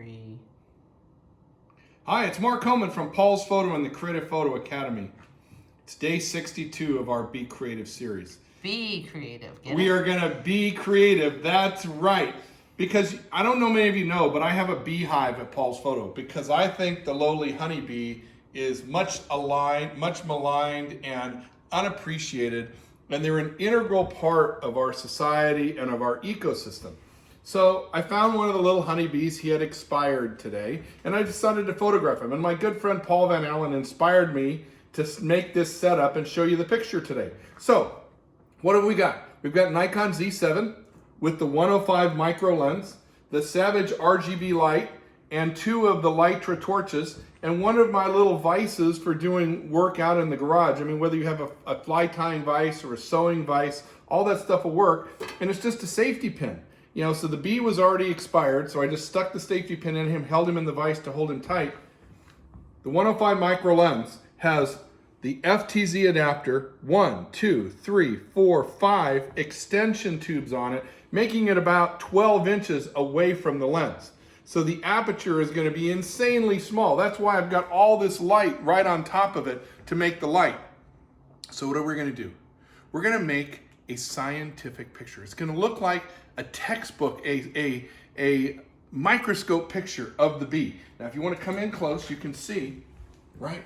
3. Hi, it's Mark Homan from Paul's Photo and the Creative Photo Academy. It's day 62 of our Be Creative series. Be creative. Get We it? are going to be creative. That's right. Because I don't know, many of you know, but I have a beehive at Paul's Photo because I think the lowly honeybee is much maligned and unappreciated, and they're an integral part of our society and of our ecosystem. So I found one of the little honeybees. He had expired today, and I decided to photograph him. And my good friend Paul Van Allen inspired me to make this setup and show you the picture today. So what have we got? We've got Nikon Z7 with the 105 micro lens, the Savage RGB light, and 2 of the Lytra torches, and one of my little vices for doing work out in the garage. I mean, whether you have a fly tying vise or a sewing vise, all that stuff will work, and it's just a safety pin. You know, so the bee was already expired, so I just stuck the safety pin in him, held him in the vise to hold him tight. The 105 micro lens has the FTZ adapter, 1, 2, 3, 4, 5 extension tubes on it, making it about 12 inches away from the lens. So the aperture is going to be insanely small. That's why I've got all this light right on top of it to make the light. So what are we going to do? We're going to make a scientific picture. It's going to look like a textbook, a microscope picture of the bee. Now, if you want to come in close, you can see, right,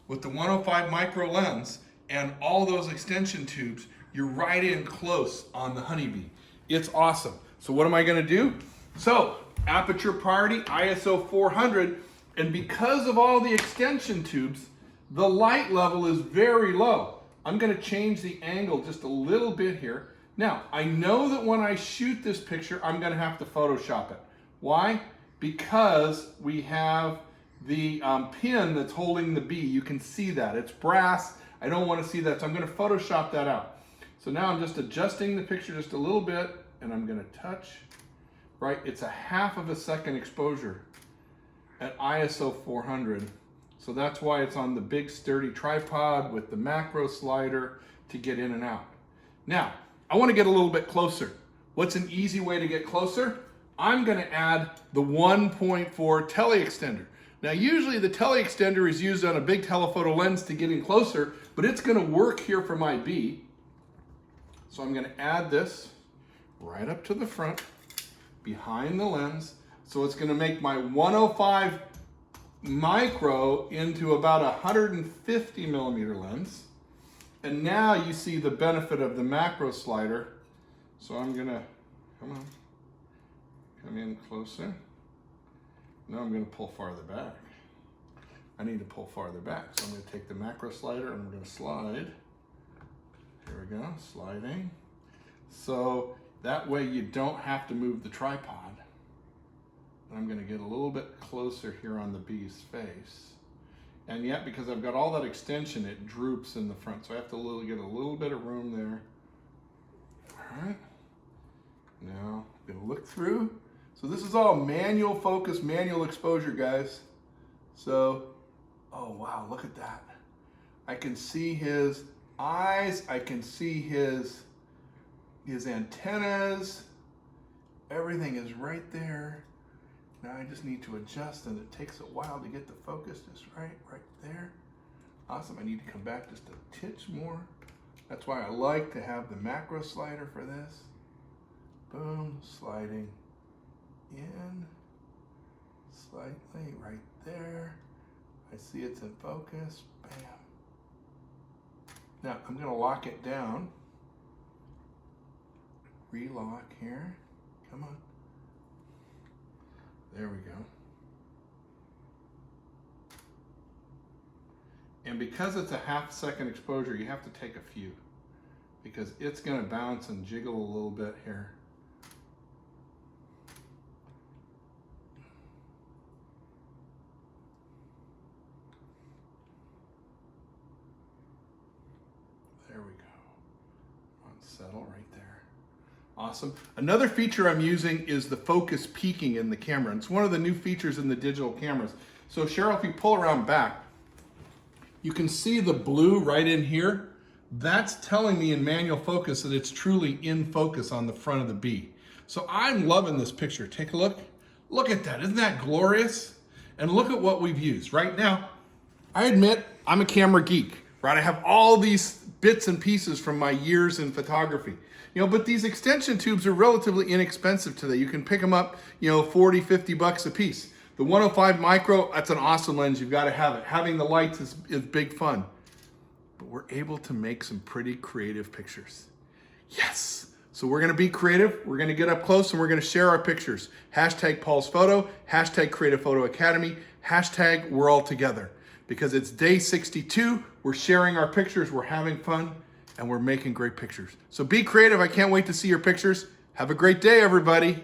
with the 105 micro lens and all those extension tubes, you're right in close on the honeybee. It's awesome. So what am I going to do? So aperture priority, ISO 400, and because of all the extension tubes, the light level is very low. I'm going to change the angle just a little bit here. Now, I know that when I shoot this picture, I'm going to have to Photoshop it. Why? Because we have the pin that's holding the bee. You can see that. It's brass. I don't want to see that, so I'm going to Photoshop that out. So now I'm just adjusting the picture just a little bit, and I'm going to touch. Right? It's a half of a second exposure at ISO 400. So that's why it's on the big sturdy tripod with the macro slider to get in and out. Now, I want to get a little bit closer. What's an easy way to get closer? I'm going to add the 1.4 teleextender. Now, usually the teleextender is used on a big telephoto lens to get in closer, but it's going to work here for my bee. So I'm going to add this right up to the front, behind the lens. So it's going to make my 105 micro into about 150 millimeter lens. And now you see the benefit of the macro slider. So I'm gonna, come in closer. Now I'm gonna pull farther back. I need to pull farther back. So I'm gonna take the macro slider and I'm gonna slide. Here we go, sliding. So that way you don't have to move the tripod. I'm going to get a little bit closer here on the bee's face. And yet, because I've got all that extension, it droops in the front. So I have to get a little bit of room there. All right. Now, I'm going to look through. So this is all manual focus, manual exposure, guys. So, oh wow, look at that. I can see his eyes. I can see his antennas. Everything is right there. Now I just need to adjust, and it takes a while to get the focus just right there. Awesome, I need to come back just a titch more. That's why I like to have the macro slider for this. Boom, sliding in, slightly right there. I see it's in focus, bam. Now I'm gonna lock it down. Relock here, come on. There we go. And because it's a half-second exposure, you have to take a few because it's going to bounce and jiggle a little bit here. There we go. Settle right there. Awesome. Another feature I'm using is the focus peaking in the camera. It's one of the new features in the digital cameras. So Cheryl, if you pull around back, you can see the blue right in here. That's telling me in manual focus that it's truly in focus on the front of the bee. So I'm loving this picture. Take a look. Look at that, isn't that glorious? And look at what we've used. Right now, I admit I'm a camera geek, right? I have all these bits and pieces from my years in photography. But these extension tubes are relatively inexpensive today. You can pick them up, 40, 50 bucks a piece. The 105 micro, that's an awesome lens. You've got to have it. Having the lights is big fun. But we're able to make some pretty creative pictures. Yes. So we're going to be creative. We're going to get up close and we're going to share our pictures. Hashtag Paul's Photo, hashtag Creative Photo Academy, hashtag We're All Together. Because it's day 62, we're sharing our pictures, we're having fun, and we're making great pictures. So be creative. I can't wait to see your pictures. Have a great day, everybody.